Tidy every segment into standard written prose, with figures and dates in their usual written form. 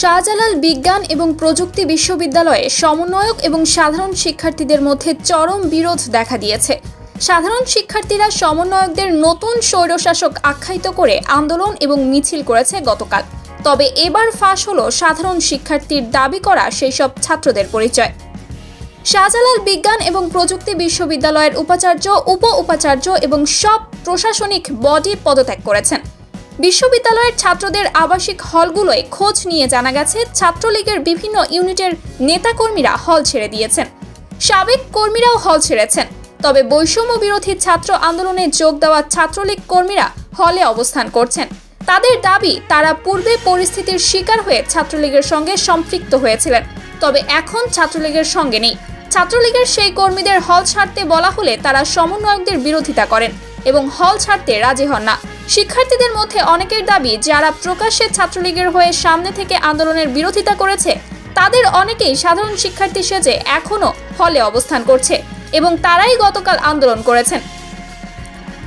শাহজালাল বিজ্ঞান এবং প্রযুক্তি বিশ্ববিদ্যালয়ে সমন্বয়ক এবং সাধারণ শিক্ষার্থীদের মধ্যে চরম বিরোধ দেখা দিয়েছে। সাধারণ শিক্ষার্থীরা সমন্বয়কদের নতুন স্বৈরশাসক আখ্যায়িত করে আন্দোলন এবং মিছিল করেছে গতকাল। তবে এবার ফাঁস হলো সাধারণ শিক্ষার্থীর দাবি করা সেই সব ছাত্রদের পরিচয়। শাহজালাল বিজ্ঞান এবং প্রযুক্তি বিশ্ববিদ্যালয়ের উপাচার্য, উপ-উপাচার্য এবং সব প্রশাসনিক বডি পদত্যাগ করেছেন। বিশ্ববিদ্যালয়ের ছাত্রদের আবাসিক হলগুলোয় খোঁজ নিয়ে জানা গেছে ছাত্রলীগের বিভিন্ন ইউনিটের নেতাকর্মীরা হল ছেড়ে দিয়েছেন। সাবেক কর্মীরাও হল ছেড়েছেন। তবে বৈষম্য বিরোধী ছাত্র আন্দোলনে যোগ দেওয়া ছাত্রলীগ কর্মীরা হলে অবস্থান করছেন। তাদের দাবি, তারা পূর্বে পরিস্থিতির শিকার হয়ে ছাত্রলীগের সঙ্গে সম্পৃক্ত হয়েছিলেন, তবে এখন ছাত্রলীগের সঙ্গে নেই। ছাত্রলীগের সেই কর্মীদের হল ছাড়তে বলা হলে তারা সমন্বয়কদের বিরোধিতা করেন এবং হল ছাড়তে রাজি হন না। শিক্ষার্থীদের মধ্যে অনেকের দাবি, যারা প্রকাশ্যে ছাত্রলীগের হয়ে সামনে থেকে আন্দোলনের বিরোধিতা করেছে তাদের অনেকেই সাধারণ শিক্ষার্থী সেজে এখনও হলে অবস্থান করছে এবং তারাই গতকাল আন্দোলন করেছেন।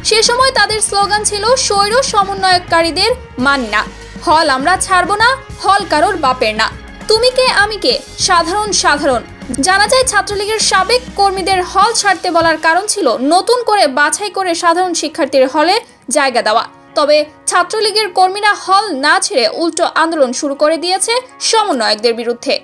সে সময় তাদের স্লোগান ছিল, স্বৈর সমন্বয়কারীদের মানি না, হল আমরা ছাড়ব না, হল কারোর বাপের না, তুমি কে আমি কে, সাধারণ সাধারণ। জানা যায়, ছাত্রলীগের সাবেক কর্মীদের হল ছাড়তে বলার কারণ ছিল নতুন করে বাছাই করে সাধারণ শিক্ষার্থীর হলে জায়গা দেওয়া। তবে ছাত্রলীগের কর্মীরা হল না ছেড়ে উল্টো আন্দোলন শুরু করে দিয়েছে সমন্বয়কদের বিরুদ্ধে।